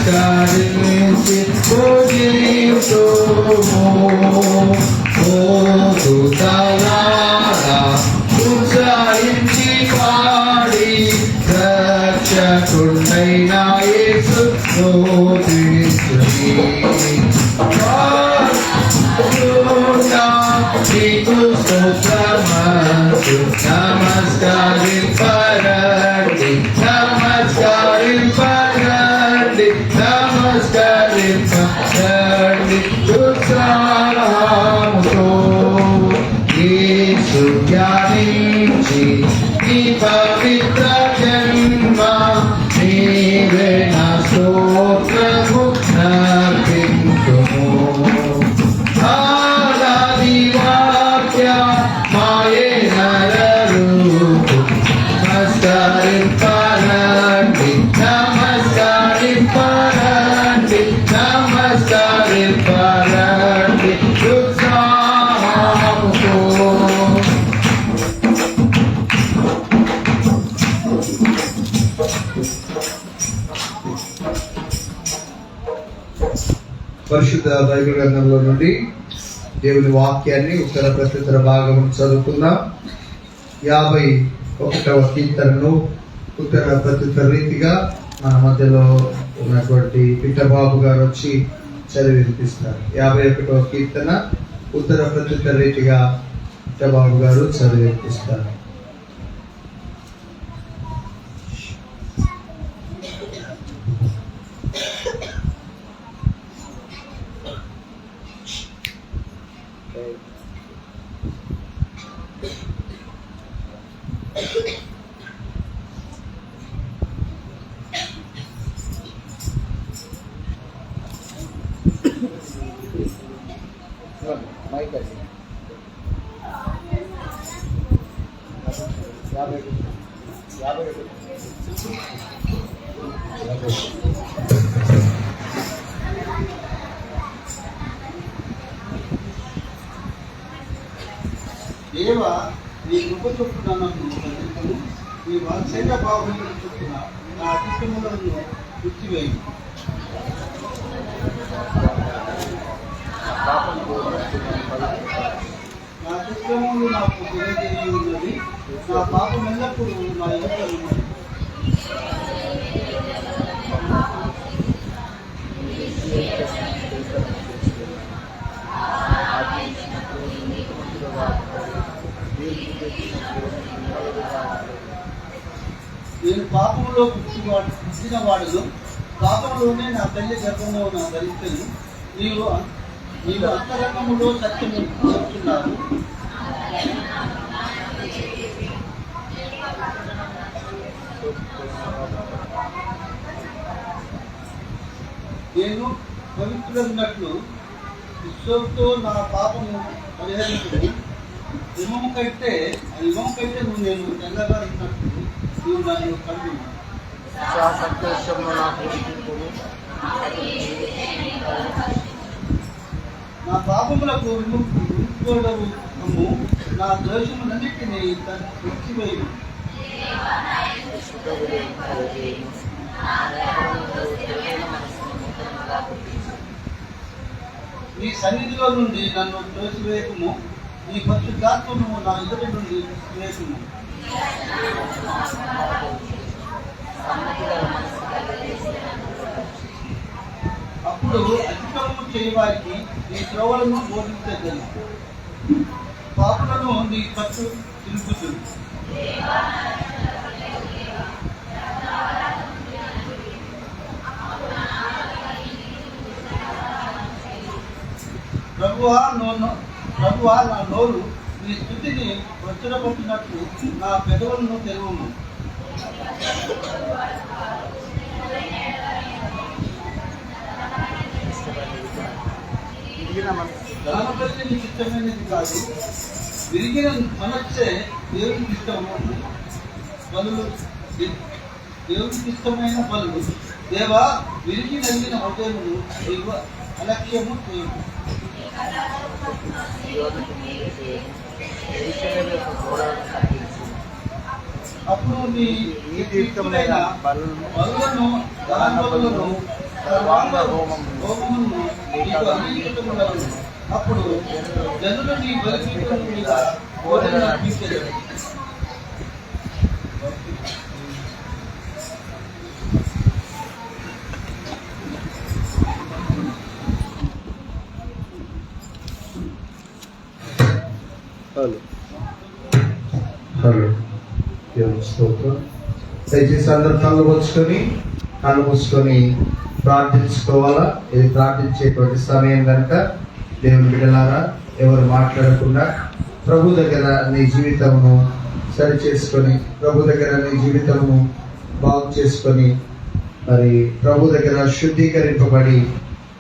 నమస్కరించి పూజింతుము ఓ దూతలారా ఉత్సహించి పాడి రక్షకుడైన యేసు స్తుతించుడి నీకు స్తోత్రమందు నమస్కరింపరండి నమస్కరింపరండి నమస్కరింపరండి ఉత్సాహముతో యేసు ధ్యానించి నీ పవిత్ర జన్మ నీవే నా స్తోత్రము నర్పించుము మాయే నరరూపు నమస్కరింపరండి నమస్కరింపరండి నమస్కరింపరండి ఉత్సాహముతో పరిశుద్ధ బైబిల్ గ్రంథంలో నుండి దేవుని వాక్యాన్ని ఉత్తర ప్రత్యుత్తర భాగం చదువుకుందాం. 51వ కీర్తనను ఉత్తర ప్రత్యుత్తర రీతిగా మన మధ్యలో ఉన్నటువంటి పిట్టబాబు గారు వచ్చి చదివి వినిపిస్తారు. 51వ కీర్తన ఉత్తర ప్రత్యుత్తర రీతిగా పిట్టబాబు గారు చదివి వినిపిస్తారు. దేవా, నీ కృప చొప్పున నన్ను కరుణించుము. నీ వాత్సల్య భావముల చొప్పున నా అతిక్రమములను గుర్తివేయు. నా అతిక్రమములు నాకు తెలియజేయి ఉన్నది. నా పాపం ఎల్లప్పుడూ నా ఎదుట ఉన్నది. నేను పాపంలో పుట్టిన వాడును, పాపంలోనే నా తల్లి గర్భంలో నా ధరించను. నీవు అంతరంగములో సత్యము చెప్తున్నావు. నేను పవిత్రున్నట్లు విశ్వంతో నా పాపము పరిహరించును. హిమము కంటే నువ్వు నేను తెల్లగా ఉన్నట్లు నీవు నన్ను కడుగు. నా పాపములకు విముక్తుడవు, నా దోషములన్నిటినీ విడిచివేయు. నీ సన్నిధిలో నుండి నన్ను తోసివేయకుము. నీ పరిశుద్ధాత్మను నా ఎదుటి నుండి వేసుము. అప్పుడు అతిక్రమము చేయవారికి నీ త్రోవలను బోధించగలను. పాపులను నీ తట్టు తిరుగుతుంది. ప్రభువా, నా నోరు నీ స్థుతిని ప్రచురపట్టినట్లు నా పెదవులను తెరవము. దానబలి నీకు ఇష్టమైనది కాదు, విరిగిన మనస్సే దేవునికి ఇష్టము. దేవునికి ఇష్టమైన పనులు. దేవా, విరిగి నలిగిన హృదయమును అలక్ష్యము చేయము. అప్పుడు నీ తీర్థమైన బలులను దాన బలులను సర్వాంగ హోమమును నీకు అంగీకరించబడను. అప్పుడు జనులు నీ బలిపీఠం మీద కోడెలను అర్పించెదరు. దయచేసి అందరూ కళ్ళు మూసుకొని ప్రార్థించుకోవాలా. ఇది ప్రార్థించేటువంటి సమయం కనుక దేవుని బిడ్డలారా ఎవరు మాట్లాడకుండా ప్రభు దగ్గర నీ జీవితమును సరి చేసుకొని, ప్రభు దగ్గర నీ జీవితమును బాగు చేసుకొని, మరి ప్రభు దగ్గర శుద్ధీకరింపబడి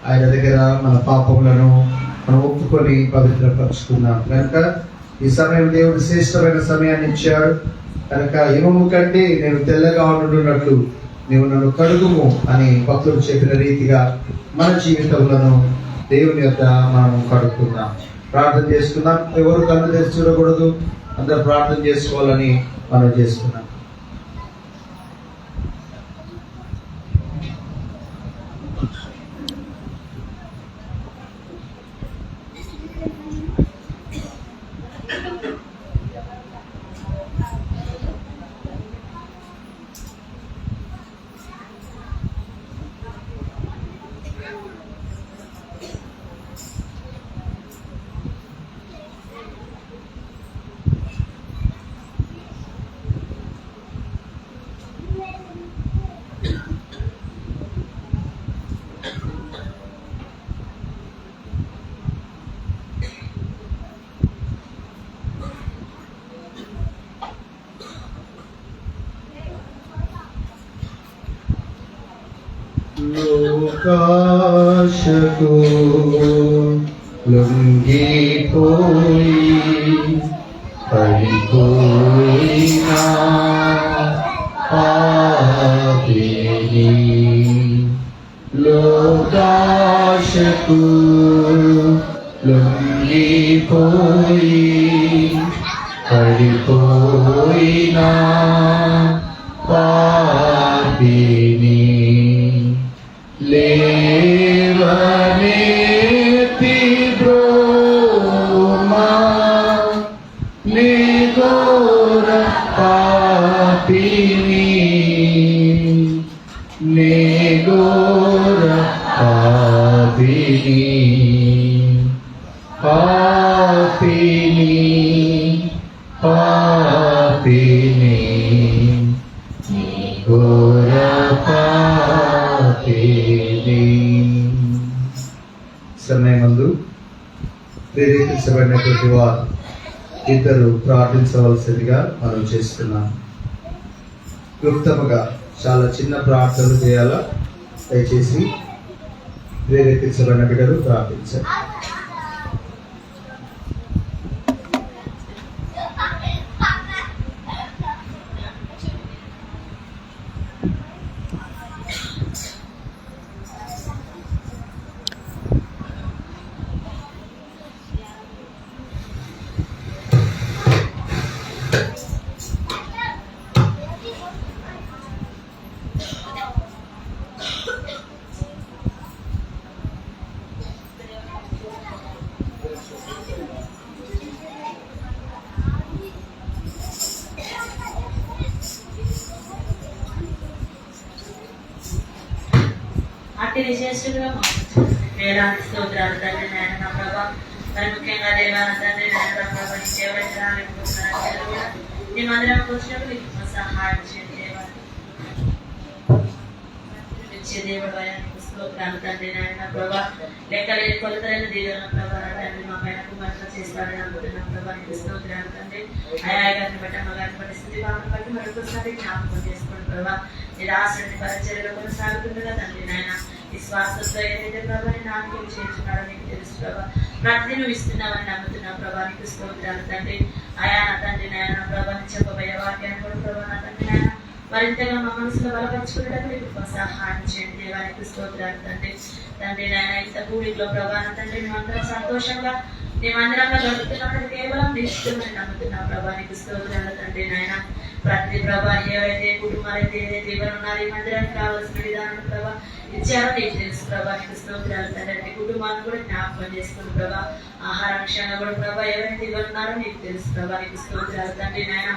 ఆయన దగ్గర మన పాపములను మనం ఒప్పుకొని పవిత్రపరుచుకున్నాం కనుక ఈ సమయం దేవుడు శ్రేష్టమైన సమయాన్ని ఇచ్చాడు కనుక ఇనుము కంటే నేను తెల్లగా ఉండున్నట్లు నీవు నన్ను కడుగుము అని భక్తులు చెప్పిన రీతిగా మన జీవితములను దేవుని యొక్క మనం కడుక్కుందాం, ప్రార్థన చేసుకుందాం. ఎవరు కళ్ళు తెరిచి చూడకూడదు, అందరూ ప్రార్థన చేసుకోవాలని మనం చేసుకున్నాం. లోకాశకు లొంగిపోయి పడిపోయినా పాపిని, లోకాశకు లొంగిపోయి పడిపోయినా పాపిని, లేవనెత్తి బ్రోమా నీ ఘోర పాపిని, నీ ఘోర పాపిని, పాపిని పాపిని, నీ ఘోర సమయమందు ప్రేరేపించబడినటువంటి వారు ఇద్దరు ప్రార్థించవలసిందిగా మనం చేస్తున్నాం. క్లుప్తముగా చాలా చిన్న ప్రార్థనలు చేయాలా. దయచేసి ప్రేరేపించబడిన బిడ్డలు ప్రార్థించాలి. అట్టి విశేషంగా వేలాది స్తోత్రాలు తండ్రి నాయన నా ప్రభా. మరి ముఖ్యంగా దేవాల తండ్రి నాయన నా ప్రభా నీ సేవలు కూడా నీ మందిరానికి వచ్చినప్పుడు నీకు సహాయం చేయండి దేవా. ఇచ్చే దేవుడు నీకు స్తోత్రాలు తండ్రి నాయన నా ప్రభా. లెక్కలేని కొలతలైన దేవుడు నా ప్రభా నా తండ్రి మా పైన కుమార్తె చేస్తాడని అనుకుంటున్నాం ప్రభా. నీకు స్తోత్రాలు తండ్రి. అయ్యా గారిని బట్టి అమ్మగారిని బట్టి స్థితి భావన బట్టి మరొకసారి జ్ఞాపకం చేసుకోండి ప్రభా. నీ రాష్ట్రాన్ని పరిచర్యలో కొనసాగుతుండగా తండ్రి నాయన విశ్వాసంతో ఏదైతే ప్రభాని నామకం చేస్తున్నాడో నీకు తెలుసు ప్రభా. ప్రతి నువ్వు ఇస్తున్నావని నమ్ముతున్నా ప్రభా. నీకు స్తోత్రాలు తండ్రి. అయా నా తండ్రి నాయన ప్రభాని చెప్పబోయే వాక్యాన్ని కూడా ప్రభా నా తండ్రి నాయన మరింతగా మా మనసులో బలపరుచుకునేటప్పుడు నీకు సహాయం చేయండి దేవా. నీకు స్తోత్రాలు తండ్రి. తండ్రి నాయన ఇంత కూడిలో ప్రభా నా తండ్రి మేమందరం సంతోషంగా మేమందరంగా గడుపుతున్నప్పుడు కేవలం నీ ఇష్టమని నమ్ముతున్నా ప్రభా. నీకు స్తోత్రాలు తండ్రి నాయన. ప్రతి ప్రభా ఎవరైతే కుటుంబాలైతే ఏదైతే ఇవ్వనున్నారు ఈ మందిరానికి కావాల్సిన విధానం ప్రభా ఇచ్చారో నీకు తెలుసు ప్రభా. నీకు స్తోత్రాలు తండ్రి. కుటుంబాన్ని కూడా జ్ఞాపకం చేసుకుని ప్రభా. ఆహార విషయాన్ని కూడా ప్రభా ఎవరైతే ఇవ్వన్నారో నీకు తెలుసు ప్రభా. నీకు స్తోత్రాలు తండ్రి నాయన.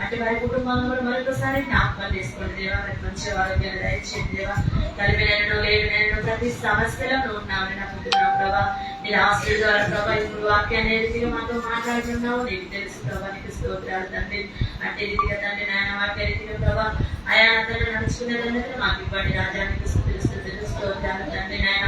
అంటే వారి కుటుంబాలను కూడా మరొకసారి జ్ఞాపకం చేసుకోండి దేవా. మరి మంచి ఆరోగ్యాన్ని దయచేయండి దేవా. కలిపినైనా లేనినైనా ప్రతి సమస్యలో నువ్వు ఉన్నామని నమ్ముతున్నావు ప్రభా. నీ ఆశీర్వాదాల ద్వారా ప్రభా ఇప్పుడు వాక్యాన్ని ఏ రీతిగా మాతో మాట్లాడుతున్నావు నీకు తెలుసు ప్రభా. నీకు స్తోత్రాలు తండ్రి. అంటే రీతిగా తండ్రి నాయన వాక్య రీతిగా ప్రభా ఆయా తండ్రి నడుచుకునే తండ్రి మాకు ఇవ్వండి రాజానికి స్తోత్రాలు తండ్రి నాయన.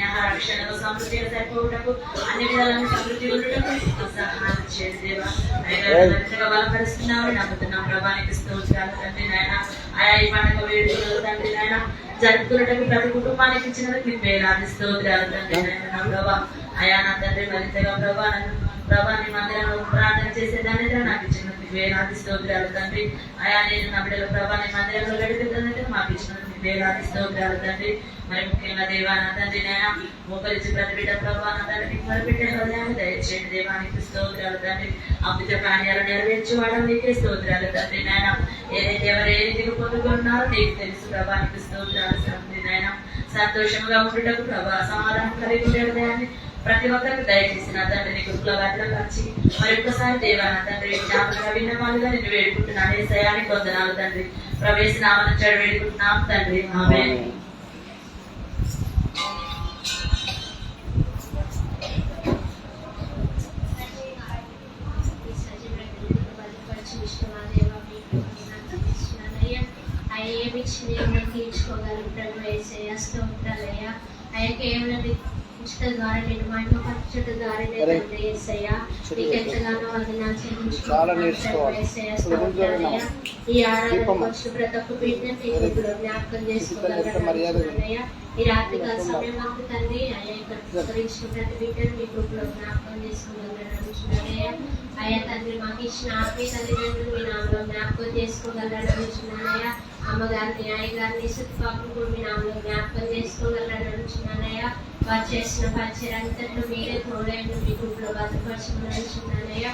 ఆహార విషయంలో సమృద్ధిగా సరిపోవటకు అన్ని విధాలను సమృద్ధి ఉండటకు సహాయం చేసి దేవా. అయ్యా బలపరుస్తున్నామని నమ్ముతున్నాం ప్రభా. నీకు స్తోత్రాలు తండ్రి నాయన. ఆయా ఈ పండుగ వేడుకలు తండ్రి నాయన జరుపుకున్నట్టు ప్రతి కుటుంబానికి ఇచ్చినందుకు మీకు వేలాది స్తోత్రాలు తండ్రి నాయన నా ప్రభా. అయా నా తండ్రి మరింతగా ప్రభా ప్రభా నీ మందిరంలో ప్రార్థన చేసేదాన్ని నాకు ఇచ్చినందుకు వేలాది స్తోత్రాలు తండ్రి. అయా నేను నా బిడ్డల ప్రభా నీ మందిరంలో గడిపేదాన్ని మాకు ఇచ్చినందుకు వేలాది స్తోత్రాలు తండ్రి. మరి ముఖ్యంగా దేవా నా తండ్రి నాయన మోకరించి ప్రతి బిడ్డ ప్రభా నా తండ్రి మొదలుపెట్టే హృదయాన్ని దయచేయండి దేవానికి స్తోత్రాలు తండ్రి. అమృత ప్రాణ్యాలు నెరవేర్చేవాడు నీకే స్తోత్రాలు తండ్రి నాయన. ఏదైతే ఎవరు ఏ రీతిగా పొందుకున్నారో నీకు తెలుసు ప్రభా. నీకు స్తోత్రాలు తండ్రి నాయన. సంతోషంగా ఉండుటకు ప్రభా సమాధానం కలిగి ఉండే హృదయాన్ని ప్రతి ఒక్కరికి దయచేసి నా తండ్రి నీ కృపలో వాటిలో వచ్చి మరొకసారి దేవా నా తండ్రి జ్ఞాపక విన్నపాలుగా నేను వేడుకుంటున్నాను. ఏసయానికి వందనాలు తండ్రి. ప్రవేశనామను చెడు వేడుకుంటున్నాం తండ్రి. ఆమేన్. ద్వారా నేను మహిమపరచుట ద్వారా నీకు ఎంతగానో వందనాలు చెల్లించుకుంటున్నాను. ఈ ఆరాధనకు వచ్చిన ప్రతి ఒక్క బిడ్డని ఇప్పుడు జ్ఞాపకం చేసుకోగలరయ్యా. ఈ రాత్రికాల సమయం మాకు తండ్రి అయ్యా ఇక్కడ స్మరించిన ప్రతి బిడ్డను మీ గ్రూప్లో జ్ఞాపకం చేసుకోగలరయ్యా. అయ్యా తండ్రి మాకు ఇచ్చిన ఆత్మీయ తల్లిదండ్రులు మీ నామలో జ్ఞాపకం చేసుకోగలరయ్యా. అమ్మగారిని అయ్యగారిని సుఖపాపం కూడా మీ నామలో జ్ఞాపకం చేసుకోగలరయ్యా. వారు చేసిన పరిచయం అంతట్లో మీరే తోడైన మీ గ్రూప్లో భద్రపరచమనయ్యా.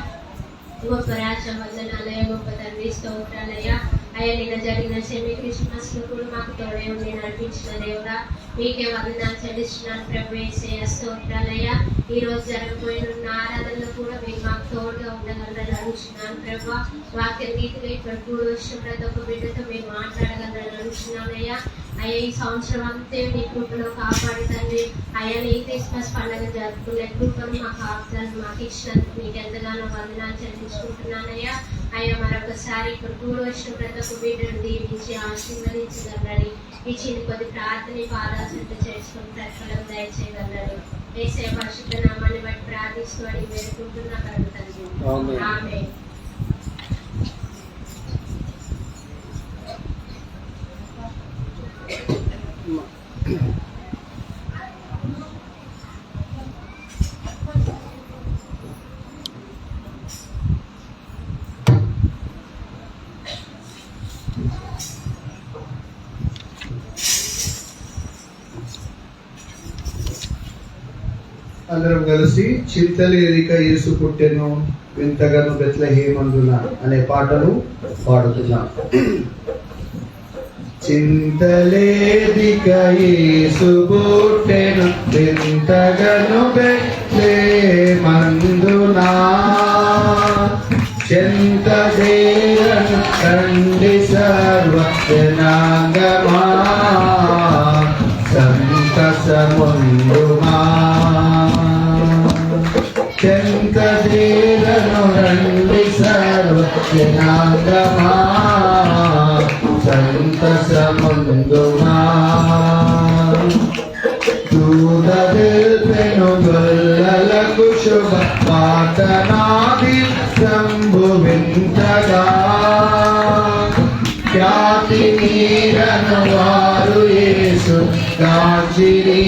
గొప్ప రాజ్యం వందనాలయ గొప్ప తండ్రి స్తోత్రాలయ్యా. అయ్యా నిన్న జరిగిన సెమీ క్రిస్మస్ లో కూడా మాకు తోడే ఉండి నడిపించిన దేవుడా మీకే వందనాలు చెల్లిస్తున్నాను ప్రభు యేసయ్య స్తోత్రాలయ్యా. ఈ రోజు జరగబోయిన ఆరాధనలో కూడా మీరు మాకు తోడుగా ఉండగలరని అడుగుతున్నాను ప్రభు. వాక్య రీతిగా ఇక్కడ కూడా వచ్చిన ప్రతి ఒక్క బిడ్డతో మీరు మాట్లాడగలరని అడుగుతున్నానయ్యా. అయ్యా ఈ సంవత్సరం అంతే నీ కృపలో కాపాడి తండ్రి అయ్యా నీ క్రిస్మస్ పండుగ జరుపుకునే కృపను మా కాపుతాను మాకు ఇచ్చినందుకు నీకు ఎంతగానో వందనాలు చెల్లించుకుంటున్నానయ్యా. అయ్యా మరొకసారి ఇక్కడ కూడా వచ్చిన ప్రతి ఒక్క బిడ్డను దీవించి ఆశీర్వదించగలరని ఈ చిన్న కొద్ది ప్రార్థన పాదాసంత చేసుకుని ప్రతిఫలం దయచేయగలరు. యేసయ్య పరిశుద్ధ నామాన్ని బట్టి ప్రార్థిస్తూ అడిగి వేడుకుంటున్నా కలుగుతుంది. ఆమేన్. అందరం కలిసి చింతలేరిక యేసు పుట్టెను వింతగను బెత్లెహేమందున అనే పాటను పాడుతున్నాం. చింతలేరిక యేసు పుట్టెను వింతగను బెత్లెహేమందున చెంత చేరను రండి సర్వ జనాంగమా సంతసముందుమా చెంత చేరను రండి సర్వ జనాంగమా సంతసముందుమా దూదెల్పెను గొల్లలకు శుభ పాతనాది సంభువింతగా ఖ్యాతి మీరను వారు యేసు గాంచిరి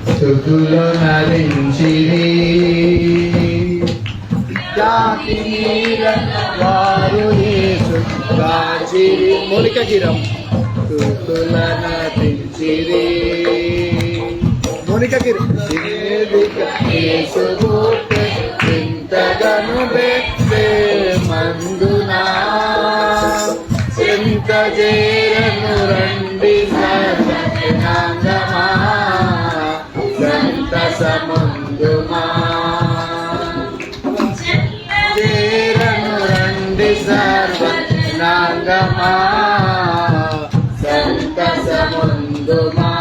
స్తుతులు నరించిరి ఖ్యాతి మీరను వారు యేసు గాంచిరి మోనికగిరం స్తుతుల నరించిరి మోనికగిరి యేసు పుట్టె వింతగను బెత్లెహేమందున చెంత చేరను రండి సర్వ జనాంగమా సంతసముందుమా చేరను రండి సర్వజనాంగమా సంతసముందుమా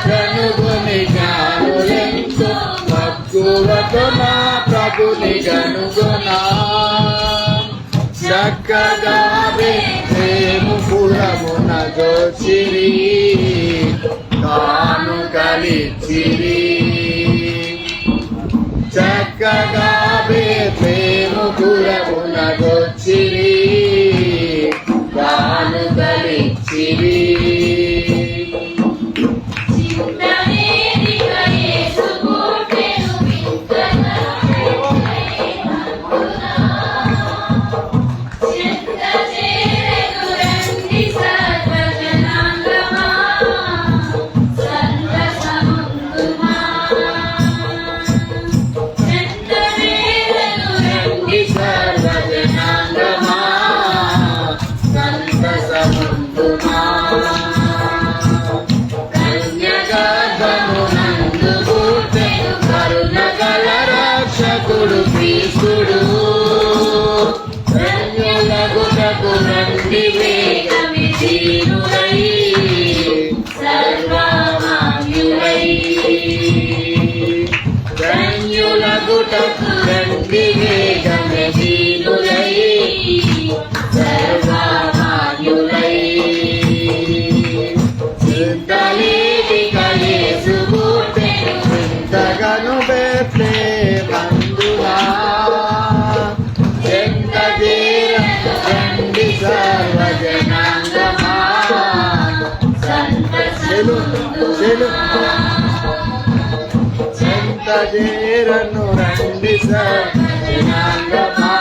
కనుగొని జ్ఞానులెంతో మక్కువతో మా ప్రభుని కనుగొనా చక్కగా వేము పురమున గోచిరి తాను కలిచిరి చక్కగా వేము పురమున గోచిరి తాను కలిచిరి క్రీస్తుడు ధన్యులగుటకు రండి వేగమి దీనులై సర్వమాన్యులై ధన్యులగుటకు రండి వేగమి దీనులై సర్వమాన్యులై చింతలేని కయేసు పుట్టెను చింతగను బెత్లే సర్వజనాంగమా సంతజేరను రండి సర్వజనాంగమా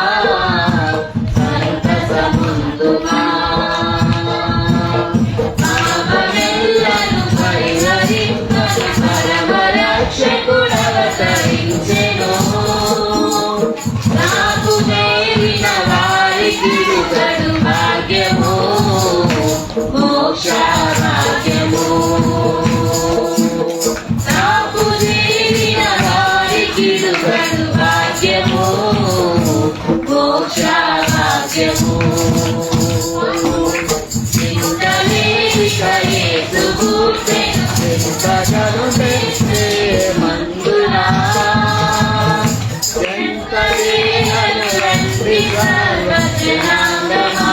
సంతసముందుమా పాపమెల్లను పరిహరించు పరమరక్షకుడవతరించెను నాకు నేరిన వారికి కడు భాగ్యము మోక్షారాజ్యము నాకు నేరిన వారికి కడు భాగ్యము మోక్షారాజ్యము చింతలేని యేసు పుట్టెను చింతగను బెత్లే మందునా చింతలేని రండి సర్వజనాంగమా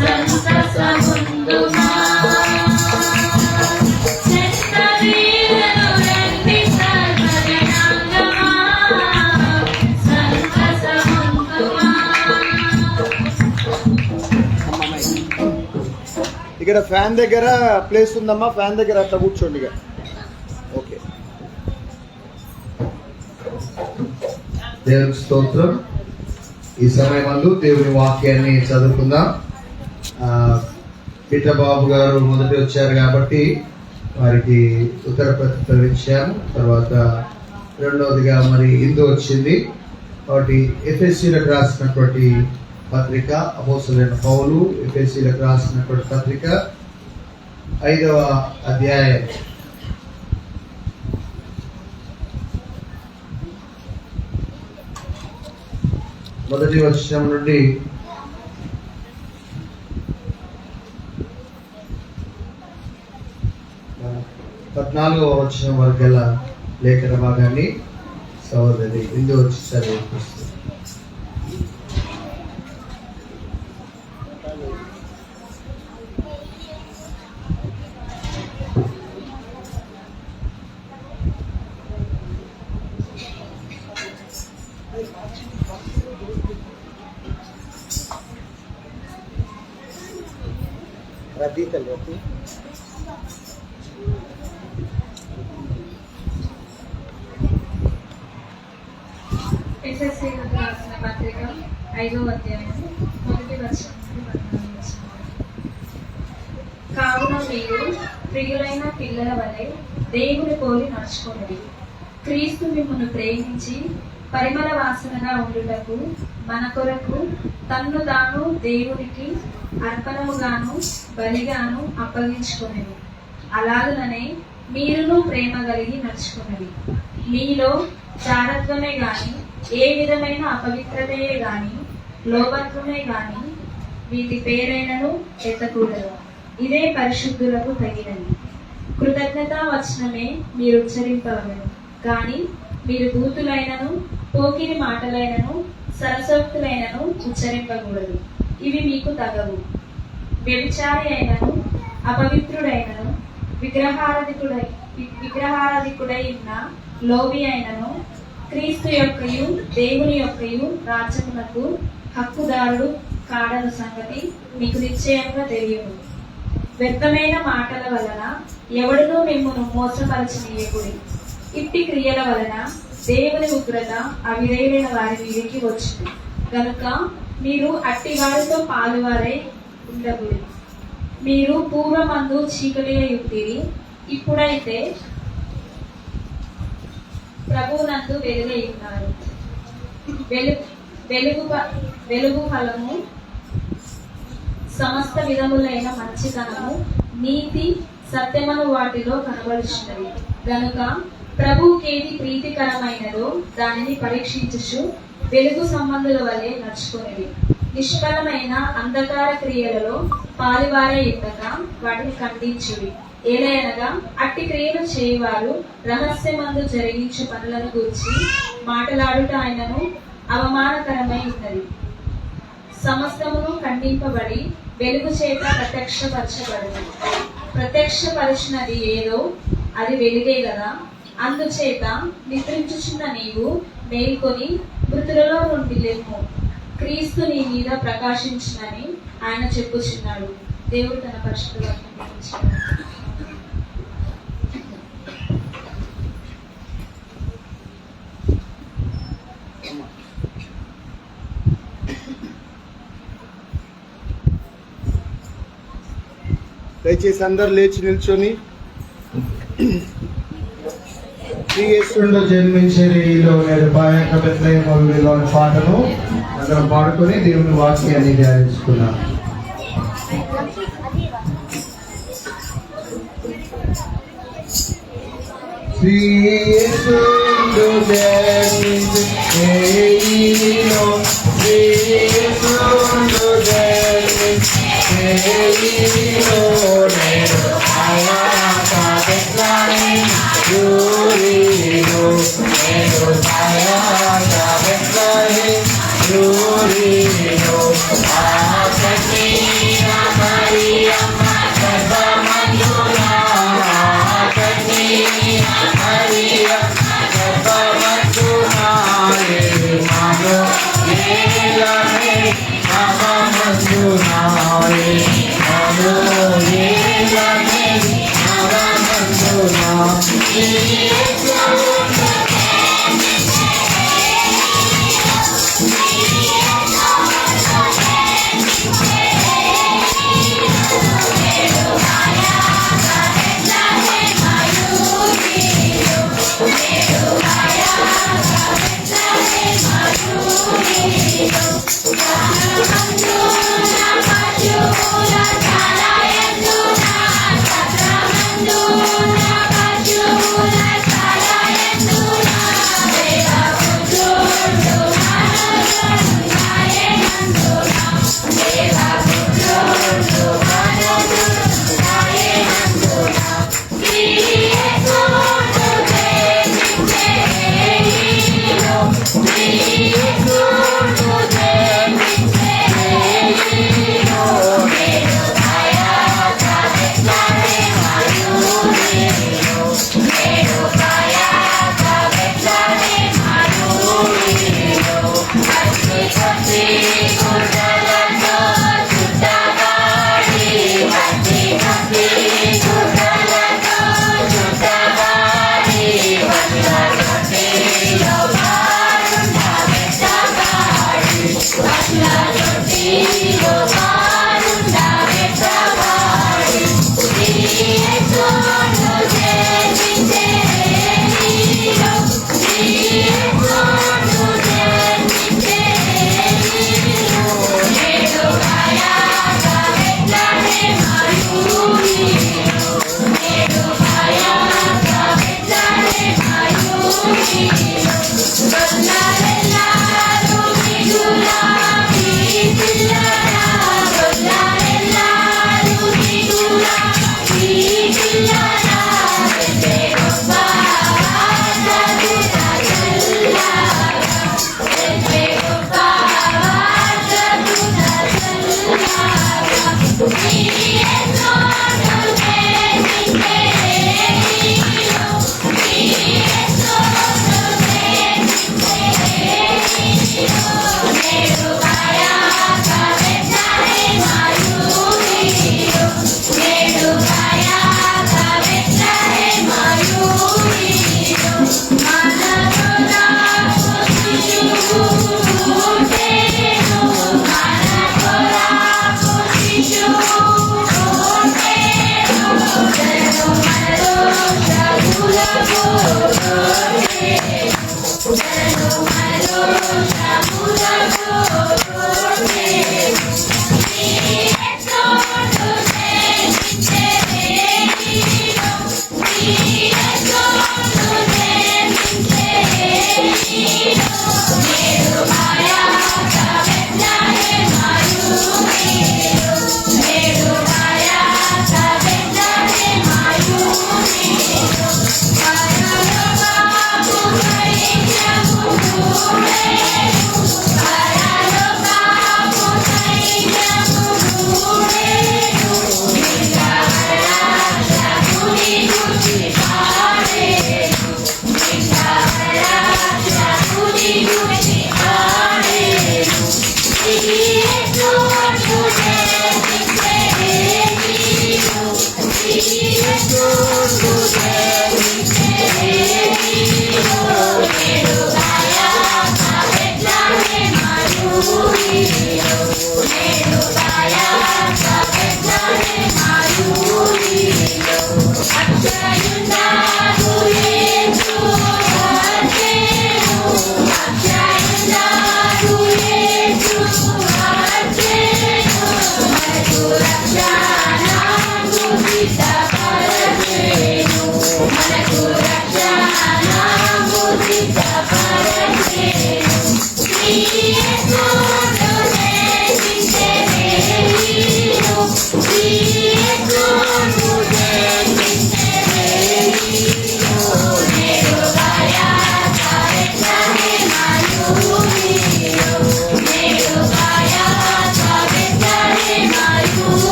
సంతసముందుమా చింతలేని రండి సర్వజనాంగమా సంతసముందుమా. ఇక్కడ ఫ్యాన్ దగ్గర ప్లేస్ ఉందమ్మా, ఫ్యాన్ దగ్గర అట్లా కూర్చోండి ఇక. ఓకే, దేవునికి స్తోత్రం. ఈ సమయమందు దేవుని వాక్యాన్ని చదువుకుందాం. పిట్టబాబు గారు మొదటి వచ్చారు కాబట్టి వారికి ఉత్తర ప్రత్యుత్తరం ఇచ్చాము. తర్వాత రెండవదిగా మరి ఇందు వచ్చింది కాబట్టి ఎఫెసీలకు రాసినటువంటి పత్రిక, అపోస్తలుడైన పౌలు ఎఫెసీలకు రాసినటువంటి పత్రిక 5వ అధ్యాయం మొదటి వచనం నుండి 14వ వచనం వరకు గల లేఖన భాగాన్ని సహోదరి ఇందు వచ్చి చదివిస్తుంది. ఎఫెసీయులకు రాసిన పత్రిక 5వ అధ్యాయం మొదటి వచనం నుండి 14వ వచనం. కావున మీరు ప్రియులైన పిల్లల వలె దేవుని పోలి నడుచుకోండి. క్రీస్తు మిమ్మల్ని ప్రేమించి పరిమళ వాసనగా ఉండుటకు మన కొరకు తన్ను తాను దేవునికి అర్పణముగాను బలిగాను అప్పగించుకొనెను. అలాగుననే మీరును ప్రేమ కలిగి నడుచుకున్నది. మీలో జారత్వమే గాని ఏ విధమైన అపవిత్రతయే గాని లోభత్వమే గాని వీటి పేరైనను ఎత్తకూడదు. ఇదే పరిశుద్ధులకు తగినది. కృతజ్ఞతా వచనమే మీరు ఉచ్చరింపవలను, కానీ మీరు బూతులైనను పోకిరి మాటలైనను సరసోక్తులైనను ఉచ్చరింపకూడదు. ఇవి మీకు తగవు. వ్యభిచారి అయినను అపవిత్రుడైనను విగ్రహారాధికుడై ఉన్న లోబి అయినను క్రీస్తు యొక్కయు దేవుని యొక్కయు రాజ్యమునకు హక్కుదారుడు కాడను సంగతి మీకు నిశ్చయంగా తెలియదు. వ్యర్థమైన మాటల వలన ఎవడునూ మిమ్మును మోసపరచనీయకుడి. ఇట్టి క్రియల వలన దేవుని ఉగ్రత అవిధేయులైన వారి మీదికి వచ్చింది కనుక మీరు అట్టి వారితో పాలువారై ఉండకూడదు. మీరు పూర్వమందు చీకటిగా యుక్తిరి, ఇప్పుడైతే ప్రభువునందు వెలుగై ఉన్నారు. వెలుగు ఫలము సమస్త విధములైన మంచితనము నీతి సత్యమను వాటిలో కనబడుచున్నది గనుక ప్రభువుకేది ప్రీతికరమైనదో దానిని పరీక్షించుచు వెలుగు సంబంధుల వలె నడుచుకునేది. నిష్ఫలమైన అంధకార క్రియలలో పాలువారే ఉండక వాటిని ఖండించుడి. ఏలయనగా అట్టి క్రియలు చేయవారు రహస్యమందు జరిగించు పనులను గూర్చి మాట్లాడుట ఆయనను అవమానకరమై ఉన్నది. సమస్తమును ఖండింపబడి వెలుగు చేత ప్రత్యక్షపరచబడింది. ప్రత్యక్షపరిచినది ఏదో అది వెలుగే కదా. అందుచేత నిద్రించుచున్న నీవు మేల్కొని మృతులలో నుండి లేము, క్రీస్తు నీ మీద ప్రకాశించునని ఆయన చెప్పుచున్నాడు. దేవుడు తన పరిశుద్ధ వాక్యం దయచేసి అందరు లేచి నిల్చొని శ్రీయేసులో జన్మించేలో నేడు పాయక బెత్లెహేములోని పాటను అందరం పాడుకొని దేవుని వాక్యాన్ని ధ్యానించుకున్నాం. శ్రీయేసులో జన్మించేలో శ్రీయేసులో జన్మించేలో నేడు పాయక బెత్లెహేము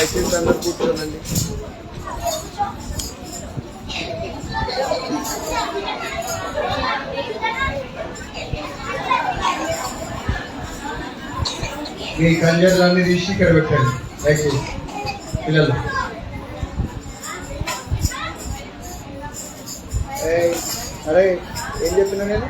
దయచేసి అందరు కూర్చోనండి. మీ కళ్యాణాన్ని తీసి ఇక్కడ పెట్టండి దయచేసి పిల్లలు. అరే ఏం చెప్పినా నేను?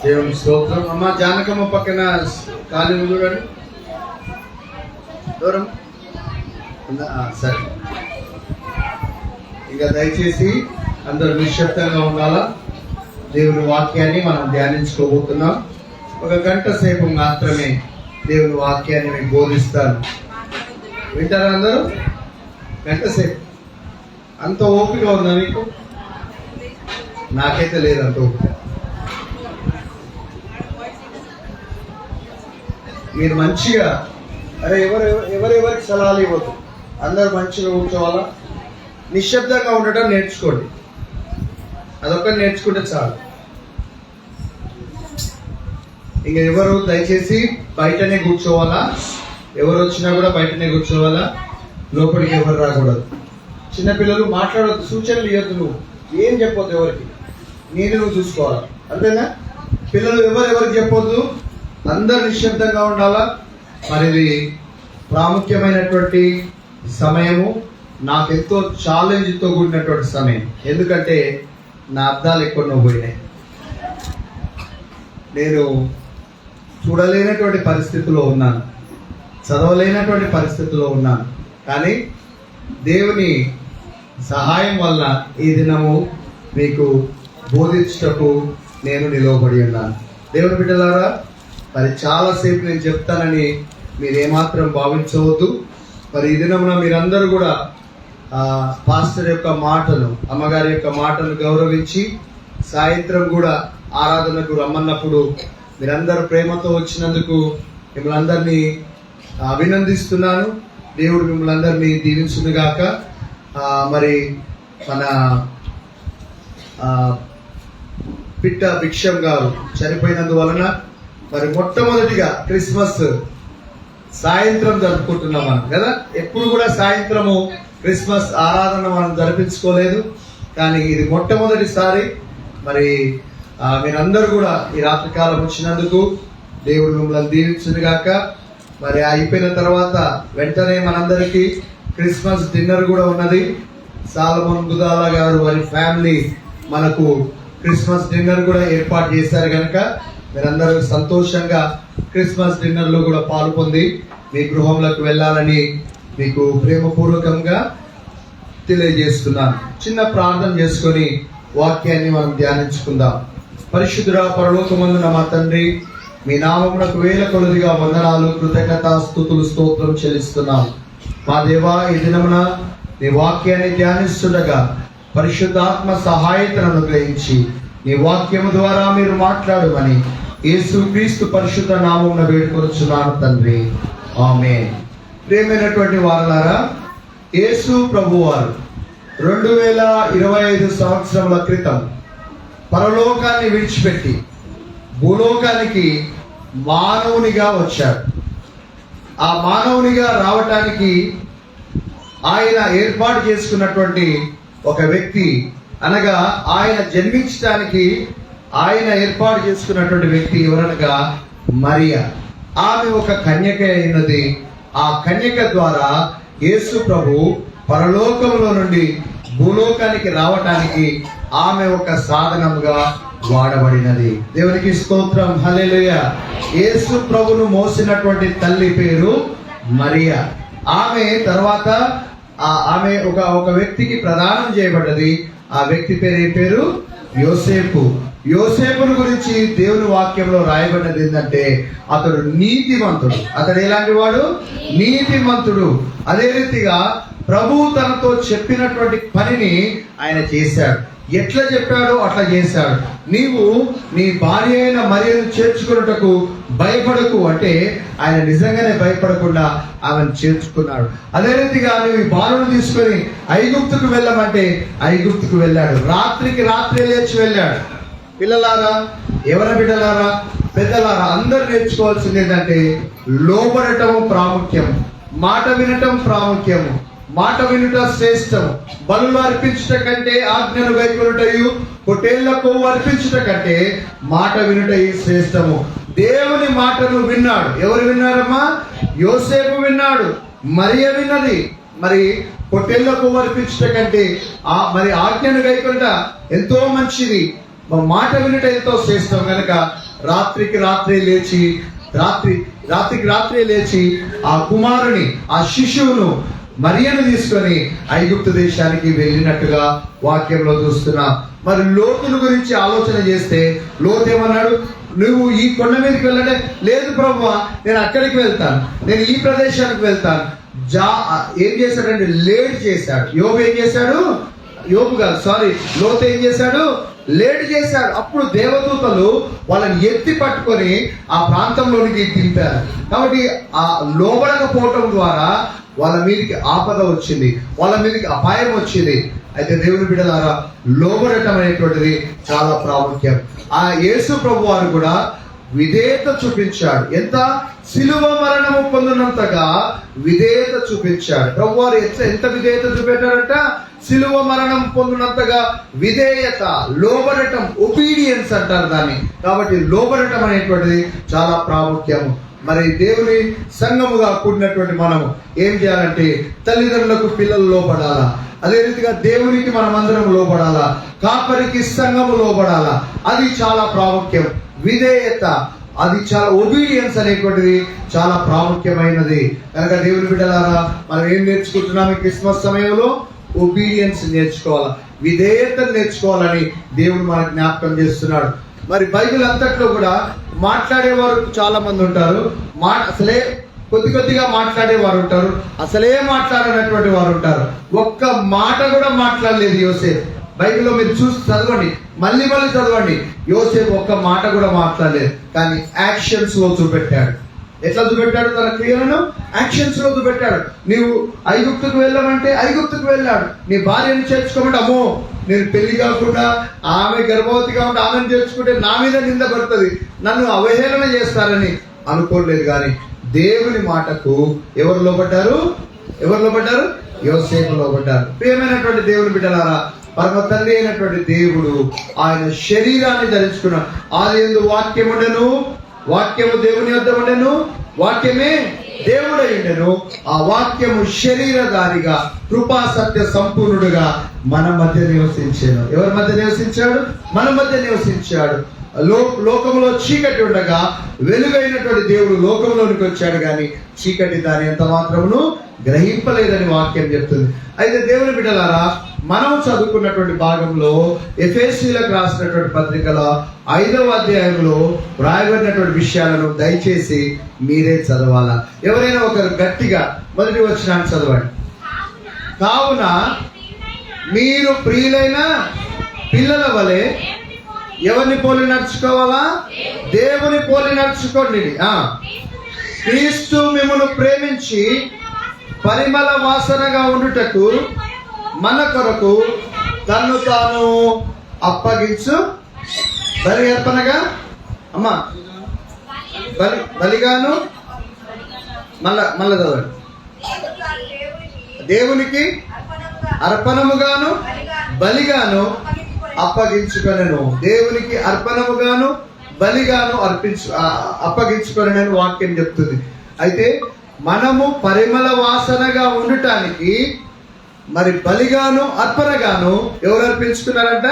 దేవుని స్తోత్రం. అమ్మ జానకమ్మ పక్కన ఖాళీ చూడండి, దూరం ఉందా? సరే, ఇక దయచేసి అందరూ నిశ్శబ్దంగా ఉండాలా. దేవుని వాక్యాన్ని మనం ధ్యానించుకోబోతున్నాం. ఒక గంట సేపు మాత్రమే దేవుని వాక్యాన్ని మీకు బోధిస్తాను. వింటారా అందరూ? గంట సేపు. అంత ఓపిక ఉందా మీకు? నాకైతే లేదు అంత ఓపిక. మీరు మంచిగా అరే ఎవరెవరికి సలహాలు ఇవ్వద్దు, అందరు మంచిగా కూర్చోవాలా, నిశ్శబ్దంగా ఉండటం నేర్చుకోండి. అదొక్కటి నేర్చుకుంటే చాలు. ఇంకా ఎవరు దయచేసి బయటనే కూర్చోవాలా, ఎవరు వచ్చినా కూడా బయటనే కూర్చోవాలా, లోపలికి ఎవరు రాకూడదు. చిన్నపిల్లలు మాట్లాడవద్దు, సూచనలు ఇవ్వద్దు, నువ్వు ఏం చెప్పొద్దు ఎవరికి, నేను నువ్వు చూసుకోవాలా, అంతేనా? పిల్లలు ఎవరెవరికి చెప్పొద్దు, అందరు నిశ్శబ్దంగా ఉండాలా. మరి ఇది ప్రాముఖ్యమైనటువంటి సమయము, నాకెంతో ఛాలెంజ్తో కూడినటువంటి సమయం. ఎందుకంటే నా అర్థాలు ఎక్కడో పోయినాయి, నేను చూడలేనటువంటి పరిస్థితిలో ఉన్నాను, చదవలేనటువంటి పరిస్థితిలో ఉన్నాను. కానీ దేవుని సహాయం వల్ల ఈ దినము మీకు బోధించుటకు నేను నిలవబడి ఉన్నాను. దేవుని బిడ్డలారా, మరి చాలాసేపు నేను చెప్తానని మీరు ఏమాత్రం భావించవద్దు. మరి ఈ దినమున మీరందరూ కూడా పాస్టర్ యొక్క మాటలు, అమ్మగారి యొక్క మాటలు గౌరవించి సాయంత్రం కూడా ఆరాధనకు రమ్మన్నప్పుడు మీరందరూ ప్రేమతో వచ్చినందుకు మిమ్మల్ని అందరినీ అభినందిస్తున్నాను. దేవుడు మిమ్మల్ని అందరినీ దీవించునుగాక. మరి మన పిట్ట భిక్షం గారు చనిపోయినందువలన మరి మొట్టమొదటిగా క్రిస్మస్ సాయంత్రం జరుపుకుంటున్నాం మనం కదా. ఎప్పుడు కూడా సాయంత్రము క్రిస్మస్ ఆరాధన మనం జరిపించుకోలేదు, కానీ ఇది మొట్టమొదటిసారి. మరి మీరందరూ కూడా ఈ రాత్రికాలం వచ్చినందుకు దేవుడు మిమ్మల్ని దీవించునుగాక. మరి అయిపోయిన తర్వాత వెంటనే మనందరికీ క్రిస్మస్ డిన్నర్ కూడా ఉన్నది. సాలమన్ బుదాలా గారు వారి ఫ్యామిలీ మనకు క్రిస్మస్ డిన్నర్ కూడా ఏర్పాటు చేశారు కనుక మీరందరూ సంతోషంగా క్రిస్మస్ డిన్నర్ లో కూడా పాల్పొంది మీ గృహంలోకి వెళ్ళాలని మీకు ప్రేమపూర్వకంగా తెలియజేస్తున్నాను. చిన్న ప్రార్థన చేసుకొని వాక్యాన్ని మనం ధ్యానించుకుందాం. పరిశుద్ధుడా, పరలోకమందున మా తండ్రి, మీ నామమునకు వేల కొలదిగా వందనాలు, కృతజ్ఞత, స్తుతులు, స్తోత్రం చెల్లిస్తున్నాం. మా దేవా, ఈ దినమున నీ వాక్యాన్ని ధ్యానిస్తుండగా పరిశుద్ధాత్మ సహాయతను అనుగ్రహించి నీ వాక్యము ద్వారా మీరు మాట్లాడమని యేసుక్రీస్తు పరిశుద్ధ నామమున వేడుకొనుచున్నాను తండ్రి, ఆమేన్. ప్రియమైనటువంటి వారలారా, యేసు ప్రభువారు 2025 సంవత్సరముల క్రితం పరలోకాన్ని విడిచిపెట్టి భూలోకానికి మానవునిగా వచ్చాడు. ఆ మానవునిగా రావటానికి ఆయన ఏర్పాటు చేసుకున్నటువంటి ఒక వ్యక్తి, అనగా ఆయన జన్మించడానికి ఆయన ఏర్పాటు చేసుకున్నటువంటి వ్యక్తి ఎవరనగా మరియా. ఆమె ఒక కన్యక అయినది. ఆ కన్యక ద్వారా యేసు ప్రభు పరలోకంలో నుండి భూలోకానికి రావటానికి ఆమె ఒక సాధనముగా వాడబడినది. దేవునికి స్తోత్రం, హల్లెలూయా. యేసు ప్రభును మోసినటువంటి తల్లి పేరు మరియా. ఆమె తర్వాత ఆమె ఒక వ్యక్తికి ప్రదానం చేయబడ్డది. ఆ వ్యక్తి పేరు ఏ పేరు? యోసేపు. యోసేపును గురించి దేవుని వాక్యంలో రాయబడినది ఏంటంటే అతడు నీతిమంతుడు. అతడు ఎలాంటి వాడు? నీతిమంతుడు. అదే రీతిగా ప్రభువు తనతో చెప్పినటువంటి పనిని ఆయన చేశాడు. ఎట్లా చెప్పాడో అట్లా చేశాడు. నీవు నీ భార్య అయిన మరియను చేర్చుకున్నటకు భయపడకు అంటే ఆయన నిజంగానే భయపడకుండా ఆమెను చేర్చుకున్నాడు. అదే రీతిగా నువ్వు ఈ బాలును తీసుకొని ఐగుప్తుకు వెళ్ళమంటే ఐగుప్తుకు వెళ్ళాడు. రాత్రికి రాత్రి లేచి వెళ్ళాడు. పిల్లలారా, ఎవరి బిడ్డలారా, పెద్దలారా, అందరూ నేర్చుకోవాల్సింది ఏంటంటే లోబడటము ప్రాముఖ్యం, మాట వినటం ప్రాముఖ్యము. మాట వినుట శ్రేష్టము. బలులు అర్పించుట కంటే ఆజ్ఞను గైకొనుటయు, పొట్టేళ్ల కొవ్వు అర్పించుట కంటే మాట వినుటయు శ్రేష్టము. దేవుని మాటను విన్నాడు. ఎవరు విన్నారమ్మా? యోసేపు విన్నాడు, మరియ విన్నది. మరి పొట్టేళ్ల కొవ్వు అర్పించుట కంటే మరి ఆజ్ఞను గైకొనుట ఎంతో మంచిది. మాట వినుట ఎంతో శ్రేష్టం కనుక రాత్రికి రాత్రే లేచి ఆ కుమారుని, ఆ శిశువును, మరియను తీసుకొని ఐగుప్తు దేశానికి వెళ్ళినట్టుగా వాక్యంలో చూస్తున్నాం. మరి లోతును గురించి ఆలోచన చేస్తే లోతు ఏమన్నాడు? నువ్వు ఈ కొండ మీదకి వెళ్ళడే లేదు ప్రభువా, నేను అక్కడికి వెళ్తాను, నేను ఈ ప్రదేశానికి వెళ్తాను. ఏం చేశాడంటే లేట్ చేశాడు. లోతు ఏం చేశాడు? లేట్ చేశాడు. అప్పుడు దేవదూతలు వాళ్ళని ఎత్తి పట్టుకొని ఆ ప్రాంతంలోనికి దింపారు. కాబట్టి ఆ లోబడకపోవటం ద్వారా వాళ్ళ మీదకి ఆపద వచ్చింది, వాళ్ళ మీదకి అపాయం వచ్చింది. అయితే దేవుని బిడ్డలారా, లోబడటం అనేటువంటిది చాలా ప్రాముఖ్యం. ఆ యేసు ప్రభు వారు కూడా విధేయత చూపించాడు. ఎంత? సిలువ మరణము పొందినంతగా విధేయత చూపించాడు. ప్రభు వారు ఎంత విధేయత చూపెట్టారంట? సిలువ మరణం పొందినంతగా విధేయత, లోబడటం, ఒబీడియన్స్ అంటారు దాన్ని. కాబట్టి లోబడటం అనేటువంటిది చాలా ప్రాముఖ్యము. మరి దేవుని సంఘముగా కూడినటువంటి మనము ఏం చేయాలంటే తల్లిదండ్రులకు పిల్లలు లోబడాలా, అదే రీతిగా దేవునికి మనమందరం లోబడాలా, కాపరికి సంఘము లోబడాలా. అది చాలా ప్రాముఖ్యం. విధేయత, అది చాలా ఒబీడియన్స్ అనేటువంటిది చాలా ప్రాముఖ్యమైనది. కనుక దేవుని బిడ్డలారా, మనం ఏం నేర్చుకుంటున్నాం ఈ క్రిస్మస్ సమయంలో? ఒబీడియన్స్ నేర్చుకోవాలా, విధేయతను నేర్చుకోవాలని దేవుడు మనకు జ్ఞాపకం చేస్తున్నాడు. మరి బైబిల్ అంతట్లో కూడా మాట్లాడేవారు చాలా మంది ఉంటారు, అసలే కొద్దిగా మాట్లాడేవారు ఉంటారు, అసలే మాట్లాడనటువంటి వారు ఉంటారు. ఒక్క మాట కూడా మాట్లాడలేదు యోసేపు. బైబిల్లో మీరు చూసి చదవండి, మళ్ళీ చదవండి. యోసేపు ఒక్క మాట కూడా మాట్లాడలేదు, కానీ యాక్షన్స్ లో చూపెట్టాడు. ఎట్లా చూపెట్టాడు? తన క్రియలను యాక్షన్స్ లో చూపెట్టాడు. నీవు ఐగుప్తుకు వెళ్ళమంటే ఐగుప్తుకు వెళ్ళాడు. నీ భార్యను చేర్చుకోమంటే అమ్మో నేను పెళ్లి కాకుండా ఆమె గర్భవతిగా ఉంటే ఆమెను చేర్చుకుంటే నా మీద నింద పడుతుంది, నన్ను అవహేళన చేస్తారని అనుకోలేదు. కానీ దేవుని మాటకు ఎవరు లోబడ్డారు? యోసేపు లోబడ్డారు. ప్రియమైనటువంటి దేవుని బిడ్డలారా, పరమ తండ్రి అయినటువంటి దేవుడు ఆయన శరీరాన్ని ధరించుకున్నాడు. ఆదియందు వాక్యం ఉండెను, వాక్యము దేవుని యొద్ద ఉండెను, వాక్యమే దేవుడై ఉండెను. ఆ వాక్యము శరీరధారిగా కృపా సత్య సంపూర్ణుడుగా మన మధ్య నివసించాడు. ఎవరి మధ్య నివసించాడు? మన మధ్య నివసించాడు. లోకంలో చీకటి ఉండగా వెలుగైనటువంటి దేవుడు లోకంలోనికి వచ్చాడు, కానీ చీకటి దాని ఎంత మాత్రమును గ్రహింపలేదని వాక్యం చెప్తుంది. అయితే దేవుని బిడ్డలారా, మనం చదువుకున్నటువంటి భాగంలో ఎఫెసీయులకు రాసినటువంటి పత్రికల 5వ అధ్యాయంలో వ్రాయబడినటువంటి విషయాలను దయచేసి మీరే చదవాలా. ఎవరైనా ఒకరు గట్టిగా మొదటి వచనాన్ని చదవండి. కావున మీరు ప్రియులైన పిల్లల వలె ఎవరిని పోలి నడుచుకోవాలా? దేవుని పోలి నడుచుకోండి. క్రీస్తు మిమ్మల్ని ప్రేమించి పరిమళ వాసనగా ఉండుటకు మన కొరకు తన్ను తాను అప్పగించు బలి అర్పణగా అమ్మా బలిగాను మళ్ళా చదవండి. దేవునికి అర్పణముగాను బలిగాను అప్పగించుకొనెను. దేవునికి అర్పణముగాను బలిగాను అప్పగించుకొనెను వాక్యం చెప్తుంది. అయితే మనము పరిమళ వాసనగా ఉండటానికి మరి బలిగాను అర్పణగాను ఎవరు అర్పించుకున్నారంట?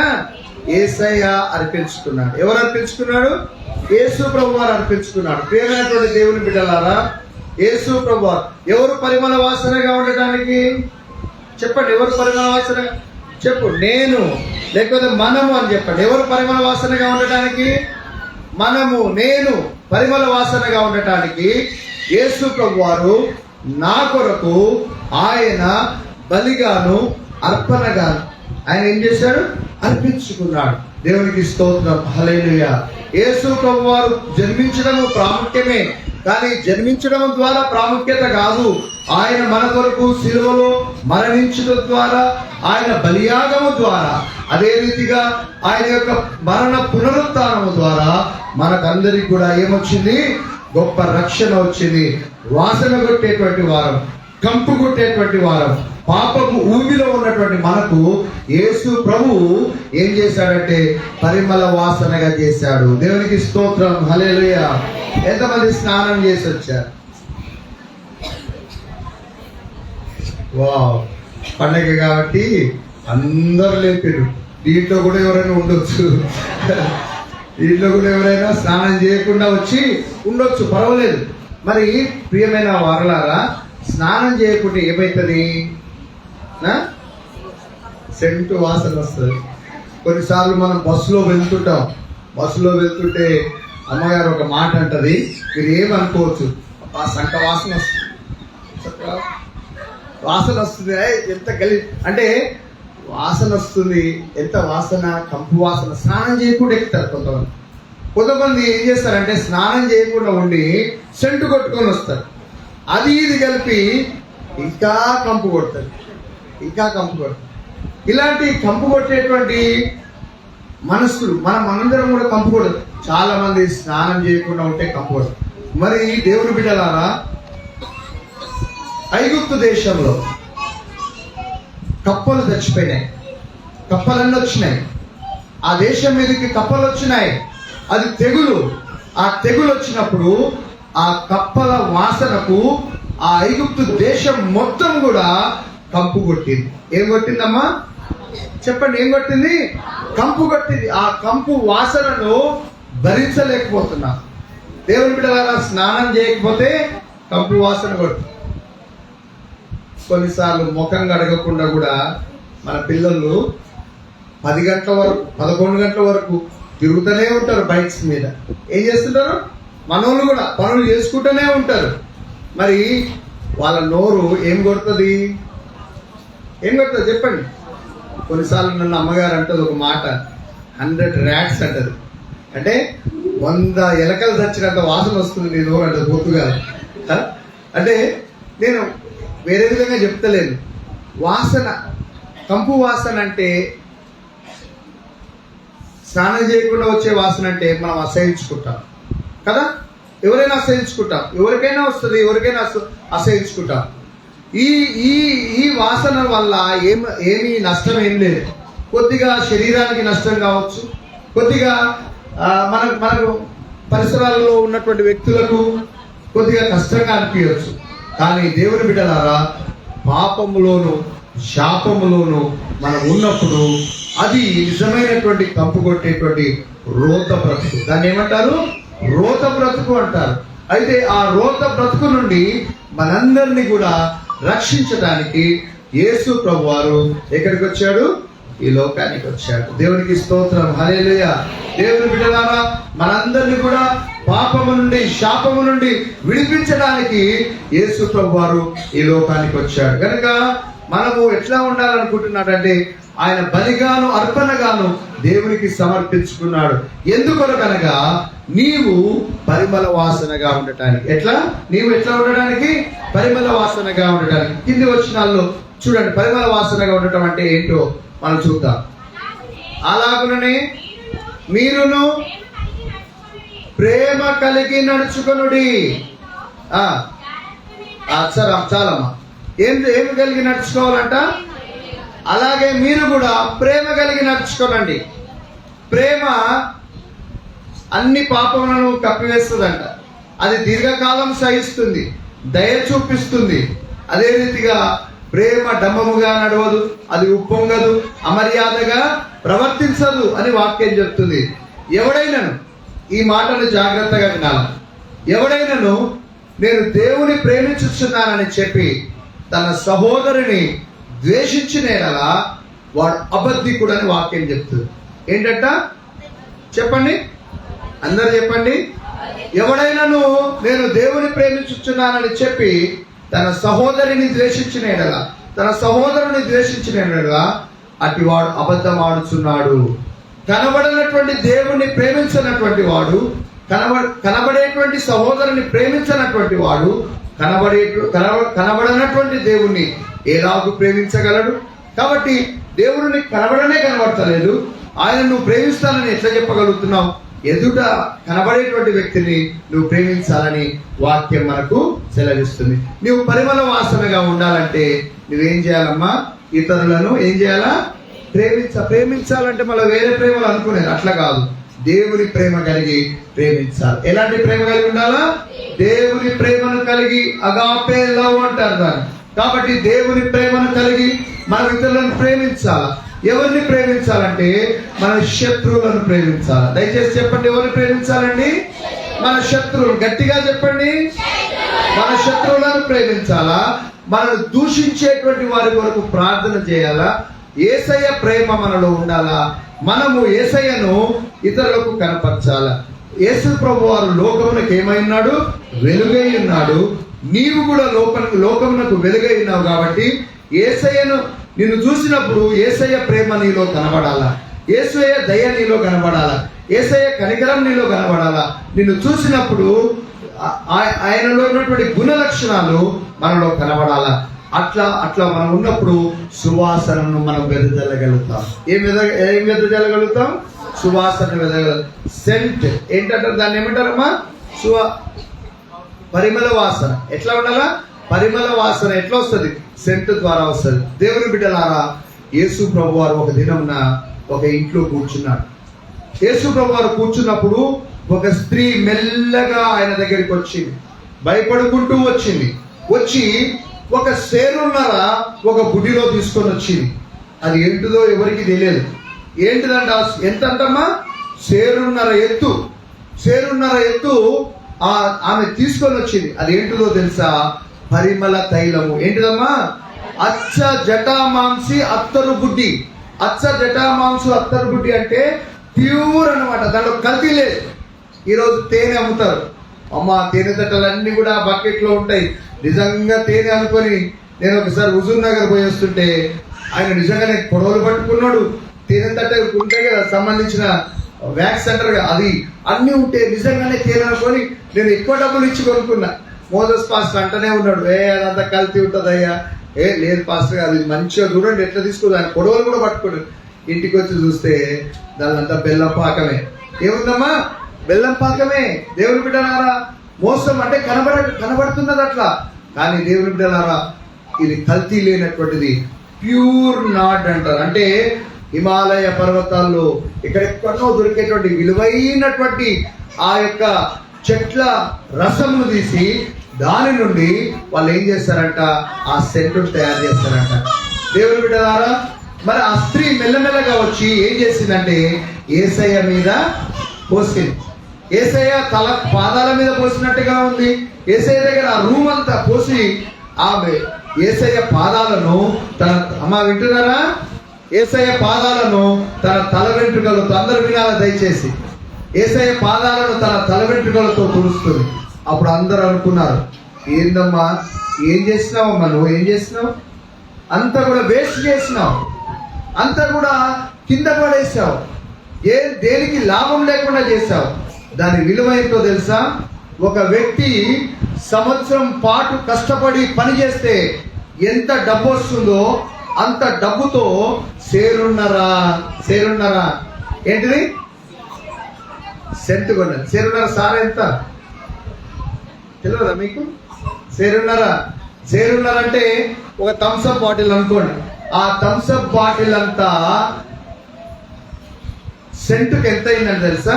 యేసయ్య అర్పించుకున్నాడు. ఎవరు అర్పించుకున్నాడు? యేసు ప్రభువారు అర్పించుకున్నాడు. ప్రియమైనటువంటి దేవుని బిడ్డలారా, యేసు ప్రభువారు ఎవరు పరిమళ వాసనగా ఉండటానికి? చెప్పండి, ఎవరు పరిమళ వాసన? చెప్పు, నేను లేకపోతే మనము అని చెప్పండి. ఎవరు పరిమళ వాసనగా ఉండటానికి? మనము, నేను పరిమళ వాసనగా ఉండటానికి యేసు ప్రభువారు నా కొరకు ఆయన బలిగాను అర్పణగాను ఆయన ఏం చేశాడు? అర్పించుకున్నాడు. దేవునికి స్తోత్రం, హల్లెలూయా. యేసు ప్రభువారు జన్మించడము ప్రాముఖ్యమే, కానీ జన్మించడం ద్వారా ప్రాముఖ్యత కాదు. ఆయన మన కొరకు సిలువలో మరణించడం ద్వారా, ఆయన బలియాగము ద్వారా, అదే రీతిగా ఆయన యొక్క మరణ పునరుత్థానము ద్వారా మనకందరికి కూడా ఏమొచ్చింది? గొప్ప రక్షణ వచ్చింది. వాసన కొట్టేటువంటి వారం, కంపు కొట్టేటువంటి వారం, పాపము ఊబిలో ఉన్నటువంటి మనకు యేసు ప్రభువు ఏం చేశాడంటే పరిమళ వాసనగా చేశాడు. దేవునికి స్తోత్రం, హల్లెలూయా. ఎంతమంది స్నానం చేసి వచ్చారు? వావ్, పండగ కాబట్టి అందరూ లేపారు. దీంట్లో కూడా ఎవరైనా ఉండొచ్చు, దీంట్లో కూడా ఎవరైనా స్నానం చేయకుండా వచ్చి ఉండొచ్చు, పర్వాలేదు. మరి ప్రియమైన వారలారా, స్నానం చేయకుండా ఏమవుతుంది? సెంటు వాసన వస్తుంది. కొన్నిసార్లు మనం బస్సులో వెళ్తుంటే అమ్మగారు ఒక మాట అంటది, మీరు ఏమనుకోవచ్చు, ఆ సంక వాసన వస్తుంది, ఎంత అంటే వాసన వస్తుంది. ఎంత వాసన? కంపు వాసన. స్నానం చేయకుండా ఎక్కుతారు కొంతమంది ఏం చేస్తారంటే స్నానం చేయకుండా ఉండి సెంటు కొట్టుకొని వస్తారు. అది ఇది కలిపి ఇంకా కంపు కొడతారు. ఇలాంటి కంపు కొట్టేటువంటి మనస్సులు మనందరం కూడా కంపు కొడదు. చాలా మంది స్నానం చేయకుండా ఉంటే కంపు కొడతారు. మరి దేవుని బిడ్డలారా, ఐగుప్తు దేశంలో కప్పలు చచ్చిపోయినాయి, కప్పలన్నీ వచ్చినాయి. ఆ దేశం మీదకి కప్పలు వచ్చినాయి. అది తెగులు. ఆ తెగులు వచ్చినప్పుడు ఆ కప్పల వాసనకు ఆ ఐగుప్తు దేశం మొత్తం కూడా కంపు కొట్టింది. ఏం కొట్టిందమ్మా? చెప్పండి, ఏం కొట్టింది? కంపు కొట్టింది. ఆ కంపు వాసనను భరించలేకపోతున్నా. దేవుని బిడ్డలారా, స్నానం చేయకపోతే కంపు వాసన కొడుతుంది. కొన్నిసార్లు ముఖం కడగకుండా కూడా మన పిల్లలు 10 గంటల వరకు 11 గంటల వరకు తిరుగుతూనే ఉంటారు బైక్స్ మీద. ఏం చేస్తుంటారు? మనోళ్ళు కూడా పనులు చేసుకుంటూనే ఉంటారు. మరి వాళ్ళ నోరు ఏం కొడుతుంది? చెప్పండి. కొన్నిసార్లు నన్ను అమ్మగారు అంటది ఒక మాట, 100 rats అంటది. అంటే 100 ఎలకలు చచ్చినంత వాసన వస్తుంది నీ నోరు అంటే పొత్తుగా. అంటే నేను వేరే విధంగా చెప్తలేను. వాసన, కంపు వాసన అంటే, స్నానం చేయకుండా వచ్చే వాసన అంటే మనం అసహించుకుంటాం కదా. ఎవరైనా అసహించుకుంటాం, ఎవరికైనా వస్తుంది, ఎవరికైనా అసహించుకుంటాం. ఈ ఈ ఈ వాసన వల్ల ఏమీ నష్టం ఏం లేదు. కొద్దిగా శరీరానికి నష్టం కావచ్చు, కొద్దిగా మనకు పరిసరాల్లో ఉన్నటువంటి వ్యక్తులకు కొద్దిగా కష్టంగా అనిపించవచ్చు. కానీ దేవుని బిడ్డలారా, పాపములోను శాపములోను మనం ఉన్నప్పుడు అది నిజమైనటువంటి కంపు కొట్టేటువంటి రోత బ్రతుకు. దాన్ని ఏమంటారు? రోత బ్రతుకు అంటారు. అయితే ఆ రోత బ్రతుకు నుండి మనందరినీ కూడా రక్షించడానికి యేసు ప్రభువారు ఎక్కడికి వచ్చాడు? ఈ లోకానికి వచ్చాడు. దేవునికి స్తోత్రం, హల్లెలూయా. దేవుని బిడ్డలారా, మనందరినీ కూడా పాపము నుండి శాపము నుండి విడిపించడానికి యేసు ప్రభువారు ఈ లోకానికి వచ్చాడు. కనుక మనము ఎట్లా ఉండాలనుకుంటున్నాడంటే, ఆయన బలిగాను అర్పణగాను దేవునికి సమర్పించుకున్నాడు. ఎందుకొనగా నీవు పరిమళ వాసనగా ఉండటానికి. నీవు ఎట్లా ఉండడానికి? పరిమళ వాసనగా ఉండటానికి. కింది వచనాల్లో చూడండి, పరిమళ వాసనగా ఉండటం అంటే ఏంటో మనం చూద్దాం. అలాగుననే మీరును ప్రేమ కలిగి నడుచుకొనుడి. చాలమ్మా. ఏమి కలిగి నడుచుకోవాలంట? అలాగే మీరు కూడా ప్రేమ కలిగి నడుచుకోనండి. ప్రేమ అన్ని పాపములను కప్పివేస్తుందంట. అది దీర్ఘకాలం సహిస్తుంది, దయ చూపిస్తుంది. అదే రీతిగా ప్రేమ డంబముగా నడవదు, అది ఉప్పొంగదు, అమర్యాదగా ప్రవర్తించదు అని వాక్యం చెప్తుంది. ఎవడైనాను ఈ మాటలు జాగ్రత్తగా వినాలి. ఎవడైనాను నేను దేవుని ప్రేమించుచున్నానని చెప్పి తన సహోదరుని ద్వేషించిన ఎడల వాడు అబద్ధికుడు అని వాక్యం చెప్తుంది. ఏంటంట? చెప్పండి, అందరు చెప్పండి. ఎవడైనాను నేను దేవుని ప్రేమించుచున్నానని చెప్పి తన సహోదరిని ద్వేషించిన ఎడల, తన సహోదరుని ద్వేషించిన ఎడల అటు వాడు అబద్ధం ఆడుచున్నాడు. కనబడినటువంటి దేవుణ్ణి ప్రేమించినటువంటి వాడు, కనబడేటువంటి సహోదరుని ప్రేమించినటువంటి వాడు కనబడనటువంటి దేవుణ్ణి ఎలాగూ ప్రేమించగలడు? కాబట్టి దేవుడిని కనబడతలేదు, ఆయన నువ్వు ప్రేమిస్తానని ఎట్లా చెప్పగలుగుతున్నావు? ఎదుట కనబడేటువంటి వ్యక్తిని నువ్వు ప్రేమించాలని వాక్యం మనకు సెలవిస్తుంది. నువ్వు పరిమళ వాసనగా ఉండాలంటే నువ్వేం చేయాలమ్మా? ఇతరులను ఏం చేయాలా? ప్రేమించాలంటే మళ్ళీ వేరే ప్రేమలు అనుకునేది అట్లా కాదు. దేవుని ప్రేమ కలిగి ప్రేమించాలి. ఎలాంటి ప్రేమ కలిగి ఉండాలా? దేవుని ప్రేమను కలిగి, అగాపే లవ్ అంటారు దాన్ని. కాబట్టి దేవుని ప్రేమను కలిగి మనం ఇతరులను ప్రేమించాలా. ఎవరిని ప్రేమించాలంటే మన శత్రువులను ప్రేమించాలి. దయచేసి చెప్పండి, ఎవరిని ప్రేమించాలండి? మన శత్రువులు. గట్టిగా చెప్పండి. మన శత్రువులను ప్రేమించాలా. మనల్ని దూషించేటువంటి వారి కొరకు ప్రార్థన చేయాలా. యేసయ్య ప్రేమ మనలో ఉండాలా. మనము యేసయ్యను ఇతరులకు కనపరచాలా. యేసు ప్రభు వారు లోకమునకు ఏమైనాడు? వెలుగై ఉన్నాడు. నీవు కూడా లోకమునకు వెలుగై ఉన్నావు. కాబట్టి యేసయ్యను నిన్ను చూసినప్పుడు యేసయ్య ప్రేమ నీలో కనబడాలా, యేసయ్య దయ నీలో కనబడాలా, యేసయ్య కనికరం నీలో కనబడాలా. నిన్ను చూసినప్పుడు ఆయనలో ఉన్నటువంటి గుణ లక్షణాలు మనలో కనబడాలా. అట్లా మనం ఉన్నప్పుడు సువాసనను మనం వెదజల్లగలుగుతాం. ఏం వెదజల్లగలుగుతాం? సువాసన వెదజల్ల. సెంట్ ఏంటంటారు? దాన్ని ఏమంటారమ్మా? పరిమళ వాసన. ఎట్లా ఉండాలా? పరిమళ వాసన ఎట్లా వస్తుంది? సెంట్ ద్వారా వస్తుంది. దేవుని బిడ్డలారా, యేసు ప్రభు వారు ఒక దినమున ఒక ఇంట్లో కూర్చున్నాడు. యేసు ప్రభు వారు కూర్చున్నప్పుడు ఒక స్త్రీ మెల్లగా ఆయన దగ్గరికి వచ్చింది, భయపడుకుంటూ వచ్చింది. వచ్చి ఒక సేరున్నర ఒక బుడ్డిలో తీసుకొని వచ్చింది. అది ఏంటిదో ఎవరికి తెలియదు. ఏంటిదంట? ఎంత అంటమ్మా? సేరున్నర ఎత్తు ఆమె తీసుకొని వచ్చింది. అది ఏంటిదో తెలుసా? పరిమళ తైలము. ఏంటిదమ్మా? అచ్చ జటామాంసి అత్తరు బుడ్డి. అచ్చ జటామాంసు అత్తరు బుడ్డి అంటే ప్యూర్ అన్నమాట, దాంట్లో కల్తీ లేదు. ఈరోజు తేనె అమ్ముతారు, అమ్మ తేనె తట్టలన్నీ కూడా బకెట్లో ఉంటాయి. నిజంగా తేనె అనుకొని నేను ఒకసారి హుజూర్ నగర్ పోయి వస్తుంటే ఆయన నిజంగానే పొడవలు పట్టుకున్నాడు. తేనె తట్ట ఉంటాయి కదా సంబంధించిన వ్యాక్స్ సెంటర్ అది అన్ని ఉంటే నిజంగానే తేనె అనుకొని నేను ఎక్కువ డబ్బులు ఇచ్చి కొనుక్కున్నా. మోదస్ పాస్టర్ అంటనే ఉన్నాడు, అదంతా కల్తీ ఉంటుందయ్యా. లేదు పాస్టర్ అది మంచిగా చూడండి ఎట్లా తీసుకోదు. ఆయన పొడవలు కూడా పట్టుకున్నాడు. ఇంటికి వచ్చి చూస్తే దానింతా బెల్లం పాకమే. ఏముందమ్మా? బెల్లం పాకమే. దేవుని బిడ్డలారా, మోసం అంటే కనబడుతున్నది అట్లా, కానీ దేవుని బిడ్డలారా ఇది కల్తీ లేనటువంటిది, ప్యూర్ నాట్ అంటారు. అంటే హిమాలయ పర్వతాల్లో ఎక్కడెక్కడో దొరికేటువంటి విలువైనటువంటి ఆ యొక్క చెట్ల రసమును తీసి దాని నుండి వాళ్ళు ఏం చేస్తారంట, ఆ సెంటు తయారు చేస్తారంట. దేవుని బిడ్డలారా, మరి ఆ స్త్రీ మెల్లమెల్లగా వచ్చి ఏం చేసిందంటే యేసయ్య మీద పోసింది. యేసయ్య తల పాదాల మీద పోసినట్టుగా ఉంది. యేసయ్య దగ్గర ఆ రూమ్ అంతా పోసి ఆమె యేసయ్య పాదాలను తన వింటున్నారా? యేసయ్య పాదాలను తన తల వెంట్రుకలతో, అందరూ వినాలి దయచేసి, యేసయ్య పాదాలను తన తల వెంట్రుకలతో తుడుస్తుంది. అప్పుడు అందరూ అనుకున్నారు, ఏందమ్మా ఏం చేసినావమ్మా, నువ్వు ఏం చేసినావు? అంతా కూడా వేస్ట్ చేసినావు, అంతా కూడా కింద పడేసావు, దేనికి లాభం లేకుండా చేశావు. దాని విలువ ఏంటో తెలుసా? ఒక వ్యక్తి సంవత్సరం పాటు కష్టపడి పని చేస్తే ఎంత డబ్బు వస్తుందో అంత డబ్బుతో సేరున్నరా ఏంటిది సెంటు కొన్నది. సేరున్నర సార్ ఎంత తెలియదా మీకు? సేరున్నర అంటే ఒక థమ్స్అప్ బాటిల్ అనుకోండి. ఆ థమ్స్అప్ బాటిల్ అంతా సెంటుకి ఎంత అయిందని తెలుసా?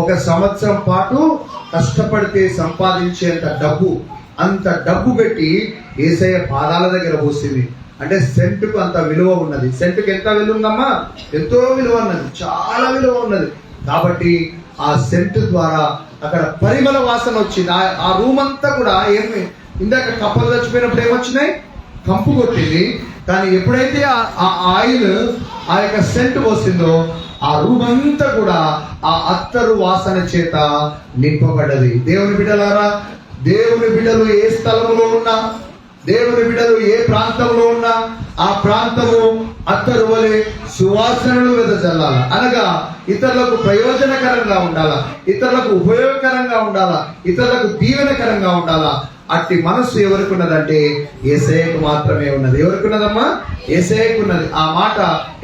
ఒక సంవత్సరం పాటు కష్టపడితే సంపాదించేంత డబ్బు, అంత డబ్బు పెట్టి యేసయ్య పాదాల దగ్గర పోసింది. అంటే సెంటుకు అంత విలువ ఉన్నది. సెంటుకు ఎంత విలువ ఉందమ్మా? ఎంతో విలువ ఉన్నది, చాలా విలువ ఉన్నది. కాబట్టి ఆ సెంటు ద్వారా అక్కడ పరిమళ వాసన వచ్చింది. ఆ రూమ్ అంతా కూడా ఏమి, ఇందాక కప్పలు చచ్చిపోయినప్పుడు ఏమొచ్చినాయి? కంపు కొట్టింది. కానీ ఎప్పుడైతే ఆ ఆయిల్, ఆ యొక్క సెంట్ పోసిందో ఆ రూమ్ అంతా కూడా ఆ అత్తరు వాసన చేత నింపబడ్డది. దేవుని బిడ్డలారా, దేవుని బిడ్డలు ఏ స్థలంలో ఉన్నా, దేవుని బిడ్డలు ఏ ప్రాంతంలో ఉన్నా ఆ ప్రాంతము అత్తరు వలె సువాసనలు వెదజల్లాలి. అనగా ఇతరులకు ప్రయోజనకరంగా ఉండాలా, ఇతరులకు ఉపయోగకరంగా ఉండాలా, ఇతరులకు దీవెనకరంగా ఉండాలా. అట్టి మనస్సు ఎవరికి ఉన్నదంటే యేసయ్యకు మాత్రమే ఉన్నది. ఎవరికి ఉన్నదమ్మా? యేసయ్యకు ఉన్నది. ఆ మాట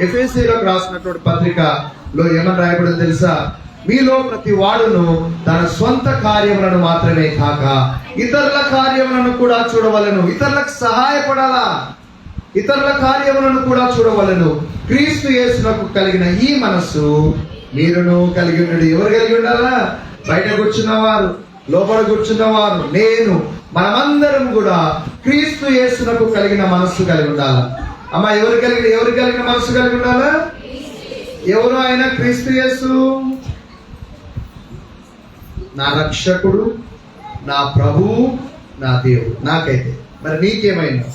ఎఫెసీయులకు రాసినటువంటి పత్రికలో ఏమని రాయబడిందో తెలుసా? మీలో ప్రతి వాడును తన స్వంత కార్యములను మాత్రమే కాక ఇతరుల కార్యములను కూడా చూడవలెను. ఇతరులకు సహాయపడాలా, ఇతరుల కార్యములను కూడా చూడవలెను. క్రీస్తు యేసునకు కలిగిన ఈ మనస్సు మీరును కలిగి ఉన్నది. ఎవరు కలిగి ఉండాలా? బయట కూర్చున్నవారు, లోపల కూర్చున్నవారు, నేను, మనమందరం కూడా క్రీస్తు యేసునకు కలిగిన మనస్సు కలిగి ఉండాలా. అమ్మా ఎవరు కలిగిన మనస్సు కలిగి ఉండాలా? ఎవరు ఆయన? క్రీస్తు యేసు నా రక్షకుడు, నా ప్రభువు, నా దేవుడు. నాకైతే మరి నీకేమైనా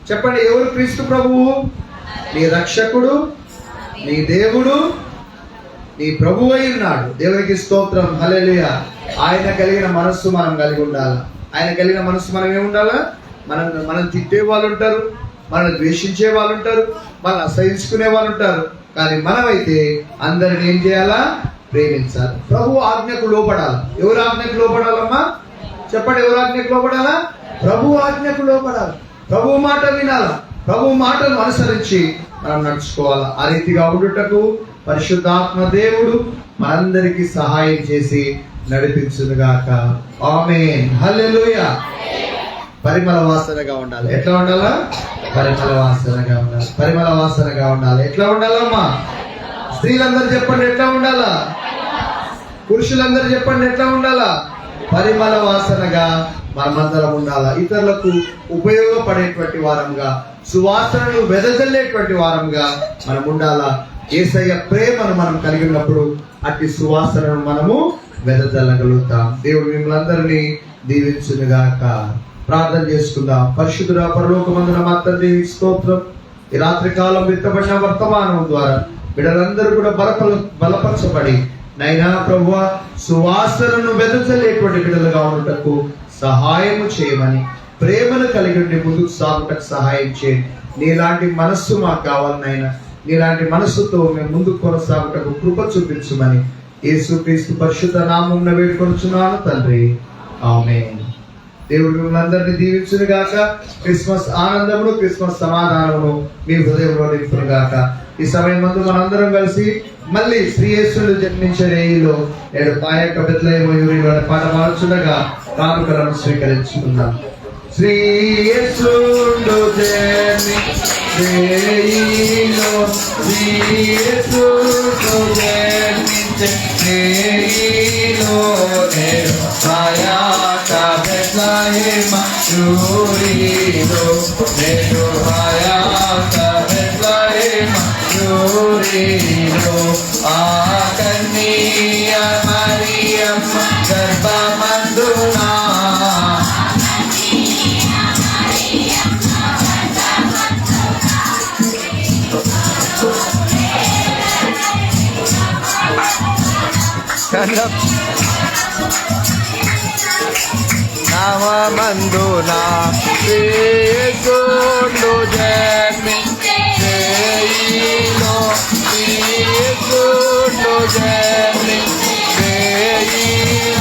చెప్పండి, ఎవరు క్రీస్తు ప్రభువు? నీ రక్షకుడు, నీ దేవుడు, నీ ప్రభువు అయి ఉన్నాడు. దేవునికి స్తోత్రం, హల్లెలూయా. ఆయన కలిగిన మనస్సు మనం కలిగి ఉండాలి. ఆయన కలిగిన మనస్సు మనం ఏముండాలా? మనం తిట్టే వాళ్ళు ఉంటారు, మనల్ని ద్వేషించే వాళ్ళు ఉంటారు, మనల్ని అసహించుకునే వాళ్ళు ఉంటారు. కానీ మనమైతే అందరిని ఏం చేయాలా? ప్రేమించాలి. ప్రభు ఆజ్ఞకు లోపడాలి. ఎవరు ఆజ్ఞకు లోపడాలమ్మా? చెప్పండి, ఎవరు ఆజ్ఞకు లోపడాలా? ప్రభు ఆజ్ఞకు లోపడాలి. ప్రభు మాట వినాలా, ప్రభు మాటను అనుసరించి మనం నడుచుకోవాలా. ఆ రీతిగా ఉండుటకు పరిశుద్ధాత్మ దేవుడు మనందరికీ సహాయం చేసి నడిపించునుగాక. ఆమేన్, హల్లెలూయా. పరిమళ వాసనగా ఉండాలి. ఎట్లా ఉండాలా? పరిమళ వాసనగా ఉండాలి. పరిమళ వాసనగా ఉండాలి. ఎట్లా ఉండాలమ్మా? స్త్రీలందరూ చెప్పండి, ఎట్లా ఉండాలా? పురుషులందరూ చెప్పండి, ఎట్లా ఉండాలా? పరిమళ వాసనగా మనమందరం ఉండాలా. ఇతరులకు ఉపయోగపడేటువంటి వారంగా, సువాసనలు వెదజల్లేటువంటి వారంగా మనం ఉండాలా. యేసయ్య ప్రేమను మనం కలిగి ఉన్నప్పుడు అట్టి సువాసనను మనము వెదజల్లగలుగుతాం. దేవుడు మిమ్మల్ని అందరినీ దీవించునుగాక. ప్రార్థన చేసుకుందాం. పరిశుద్ధుడా పరలోకమందున మా తండ్రి స్తోత్రం. ఈ రాత్రి కాలం విత్తబడిన వర్తమానం ద్వారా బిడ్డలందరూ కూడా బలపరచబడి నైనా ప్రభువా సువాసనను వెదజల్లేటువంటి బిడ్డలుగా ఉండటకు సహాయము చేయమని, ప్రేమను కలిగి ఉండి ముందుకు సాగుటకు సహాయం చేయండి. నీలాంటి మనస్సు మాకు కావాలనైనా, నీలాంటి మనస్సుతో మేము ముందుకు కొనసాగుటకు కృప చూపించమని యేసుక్రీస్తు పరిశుద్ధ నామమున వేడుకొనుచున్నాను తండ్రి, ఆమేన్. దేవుడు మిమ్మల్ని దీవించును గాక. క్రిస్మస్ ఆనందమును, క్రిస్మస్ సమాధానమును మీ హృదయంలో నింపును గాక. ఈ సమయం ముందు మనందరం కలిసి మళ్ళీ శ్రీయేసుడు జన్మించే రేయిలో నేడు పాయక బెత్లెహేము పాట పాడుచుండగా కానుకలను స్వీకరించుకుందాం. శ్రీయేసుడు జన్మించే రేయిలో, శ్రీయేసుడు జన్మించే రేయిలో నేడు పాయక బెత్లెహేము యూరిలో, నేడు పాయక బెత్లెహేము యూరిలో ఆ కన్య మరియమ్మ గర్భమందున నామందున యేసుడు జన్మించే రేయిలో, యేసుడు జన్మించే రేయిలో